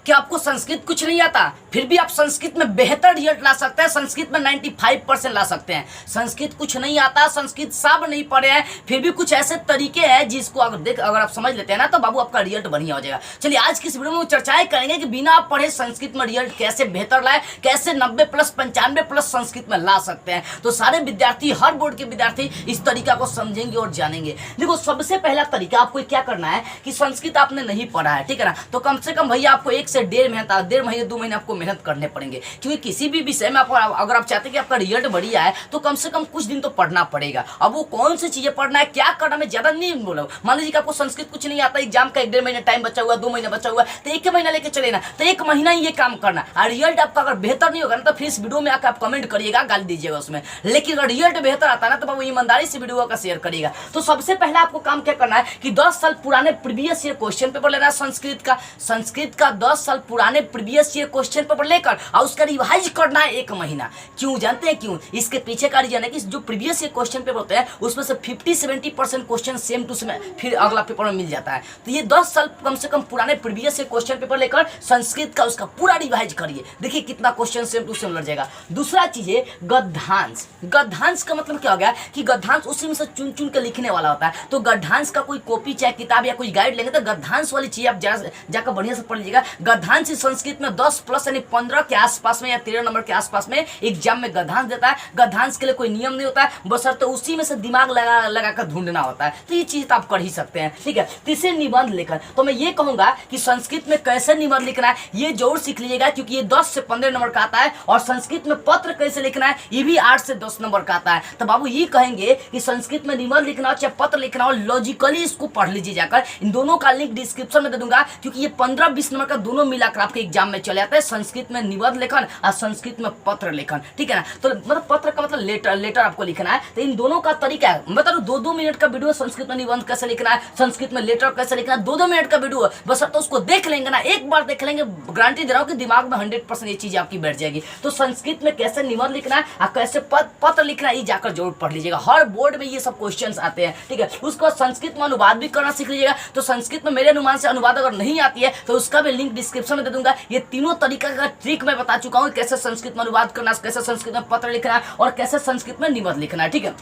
कि आपको संस्कृत कुछ नहीं आता, फिर भी आप संस्कृत में बेहतर रिजल्ट ला सकते हैं, संस्कृत में 95% ला सकते हैं। संस्कृत कुछ नहीं आता, संस्कृत सब नहीं पढ़े हैं, फिर भी कुछ ऐसे तरीके हैं जिसको अगर आप समझ लेते हैं ना तो बाबू आपका रिजल्ट बढ़िया हो जाएगा। चलिए आज की इस वीडियो में चर्चाएं करेंगे कि बिना आप पढ़े संस्कृत में रिजल्ट कैसे बेहतर लाए, कैसे 90+ 95+ संस्कृत में ला सकते हैं। तो सारे विद्यार्थी, हर बोर्ड के विद्यार्थी इस तरीका को समझेंगे और जानेंगे। देखो सबसे पहला तरीका आपको क्या करना है कि संस्कृत आपने नहीं पढ़ा है, ठीक है ना, तो कम से कम भैया आपको 1 से 1.5 महीने 2 महीने आपको मेहनत करने पड़ेंगे। क्योंकि किसी भी विषय में अगर आप चाहते हैं कि आपका रिजल्ट बढ़िया है तो कम से कम कुछ दिन तो पढ़ना पड़ेगा। अब वो कौन सी चीजें पढ़ना है, क्या करना, मैं ज्यादा नहीं बोला। मान लीजिए कि आपको संस्कृत कुछ नहीं आता, एग्जाम का 1.5 महीने टाइम बचा हुआ, 2 महीने बचा हुआ, तो 1 महीना लेके चले ना, तो 1 महीना ही ये काम करना। और रिजल्ट आपका अगर बेहतर नहीं होगा ना तो फिर इस वीडियो में आकर आप कमेंट करिएगा, गाली दीजिएगा उसमें। लेकिन अगर रिजल्ट बेहतर आता है ना तो बाबू ईमानदारी से वीडियो का शेयर करिएगा। तो सबसे पहले आपको काम क्या करना है कि 10 साल पुराने प्रीवियस ईयर क्वेश्चन पेपर लेना है संस्कृत का 10 साल पुराने प्रीवियस ईयर क्वेश्चन पेपर लेकर और उसका रिवाइज करना है 1 महीना। क्यों जानते हैं क्यों? इसके पीछे का रीजन है कि जो प्रीवियस ईयर क्वेश्चन पेपर होते हैं उसमें से 50-70% क्वेश्चन सेम टू सेम फिर अगला पेपर में मिल जाता है। तो ये 10 साल कम से कम पुराने प्रीवियस ईयर क्वेश्चन पेपर लेकर संस्कृत का उसका पूरा रिवाइज करिए, देखिए कितना क्वेश्चन सेम टू सेम लड़ जाएगा। दूसरा चीज है गद्यांश। गद्यांश का मतलब क्या हो गया कि गद्यांश उसी में से चुन चुन के लिखने वाला होता है। तो गद्यांश का कोई कॉपी चाहे किताब या कोई गाइड लेंगे तो गद्यांश वाली चीज आप जाकर बढ़िया से पढ़ लीजिएगा। गद्यांश संस्कृत में 10+ यानी 15 के आसपास में या 13 नंबर के आसपास में एग्जाम में गद्यांश देता है। गद्यांश के लिए कोई नियम नहीं होता है, बशर्ते उसी में से दिमाग लगा कर ढूंढना होता है। तो ये चीज तो आप कर ही सकते हैं, ठीक है। तीसरे निबंध लेखन, तो मैं ये कहूंगा कि संस्कृत में कैसे निबंध लिखना है ये जरूर सीख लीजिएगा, क्योंकि ये 10 से 15 नंबर का आता है। और संस्कृत में पत्र कैसे लिखना है ये भी 8 से 10 नंबर का आता है। तो बाबू ये कहेंगे कि संस्कृत में निबंध लिखना हो चाहे पत्र लिखना हो, लॉजिकली इसको पढ़ लीजिए जाकर। इन दोनों का लिंक डिस्क्रिप्शन में दे दूंगा, क्योंकि ये 15-20 नंबर का दोनों मिलाकर आपके एग्जाम में चले आता है, संस्कृत में निबंध लेखन और संस्कृत में पत्र लेखन, ठीक है ना। तो मतलब पत्र का मतलब लेटर आपको लिखना है। तो इन दोनों का तरीका है, बता दो 2-2 मिनट का वीडियो संस्कृत में निबंध कैसे लिखना है, संस्कृत में लेटर कैसे लिखना है, 2-2 मिनट का वीडियो, बस तो उसको देख लेंगे ना, एक बार देख लेंगे, गारंटी दे रहा हूं कि दिमाग में 100% ये चीज आपकी बैठ जाएगी। तो संस्कृत में कैसे निबंध लिखना है और कैसे पत्र लिखना है ये जाकर जरूर पढ़ लीजिएगा। हर बोर्ड में ये सब क्वेश्चंस आते हैं, ठीक है। उसके बाद संस्कृत में अनुवाद भी करना सीख लीजिएगा। तो संस्कृत में मेरे अनुमान से अनुवाद अगर नहीं आती है तो उसका भी लिंक डिस्क्रिप्शन में दे दूंगा। ये तीनों तरीका का ट्रिक मैं बता चुका हूं, कैसे संस्कृत में अनुवाद करना, कैसे संस्कृत में पत्र लिखना है और कैसे संस्कृत में निबंध लिखना है, ठीक है।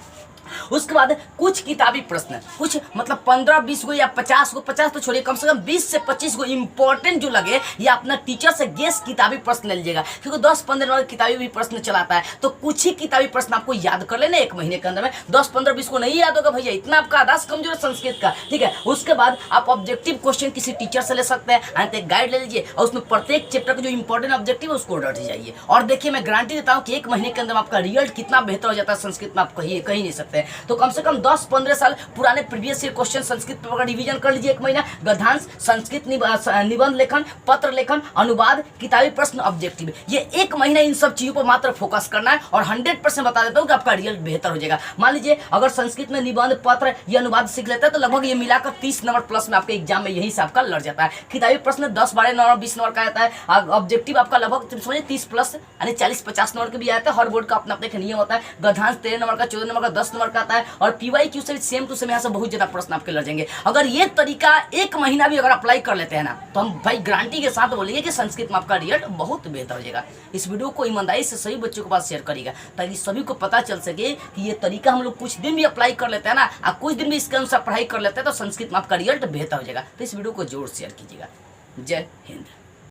उसके बाद कुछ किताबी प्रश्न, कुछ मतलब 15-20 गो या 50 गो, 50 तो छोड़िए, कम से कम 20 से 25 गो इंपॉर्टेंट जो लगे या अपना टीचर से गेस किताबी प्रश्न ले लीजिएगा, क्योंकि 10-15 नंबर किताबी भी प्रश्न चलाता है। तो कुछ ही किताबी प्रश्न आपको याद कर लेना 1 महीने के अंदर में। 10-15-20 को नहीं याद होगा भैया, इतना आपका आदास कमजोर है संस्कृत का, ठीक है। उसके बाद आप ऑब्जेक्टिव क्वेश्चन किसी टीचर से ले सकते हैं, एक गाइड ले लीजिए और उसमें प्रत्येक चैप्टर का जो इंपॉर्टेंट ऑब्जेक्टिव है उसको डट जाइए। और देखिए मैं गारंटी देता हूँ कि 1 महीने के अंदर आपका रिजल्ट कितना बेहतर हो जाता है संस्कृत में, आप कहीं नहीं सकते। तो कम से कम 10-15 साल पुराने previous year question Sanskrit paper का रिवीजन कर लीजिए 1 महीना। गद्यांश, संस्कृत निबंध लेखन, पत्र लेखन, अनुवाद, किताबी प्रश्न, ऑब्जेक्टिव, ये 1 महीना इन सब चीजों पर मात्र फोकस करना है और 100% बता देता हूं कि आपका रिजल्ट बेहतर हो जाएगा। मान लीजिए अगर संस्कृत में निबंध, पत्र या अनुवाद सीख लेता है तो लगभग ये मिलाकर 30 नंबर प्लस में आपके एग्जाम में यही से आपका लड़ जाता है। किताबी प्रश्न 10-12 नंबर 20 नंबर का आता है। ऑब्जेक्टिव आपका लगभग समझिए 30+ यानी 40-50 नंबर के भी आता है। हर बोर्ड का अपना अपना नियम होता है। गद्यांश 13 नंबर का, 14 नंबर का, 10 नंबर का आता है। और PYQ से सेम टू सेम यहाँ से बहुत ज्यादा प्रश्न आपके लड़ जाएंगे। अगर ये तरीका 1 महीना भी अगर अप्लाई कर लेते हैं ना तो हम भाई गारंटी के साथ बोलेंगे कि संस्कृत में आपका रिजल्ट बहुत बेहतर हो जाएगा। इस वीडियो को ईमानदारी से सभी बच्चों के पास शेयर करिएगा ताकि सभी को पता चल सके कि ये तरीका हम लोग कुछ दिन भी अप्लाई कर लेते हैं ना और कुछ दिन भी इसके अनुसार पढ़ाई कर लेते हैं तो संस्कृत में आपका रिजल्ट बेहतर हो जाएगा। तो इस वीडियो को जरूर शेयर कीजिएगा। जय हिंद।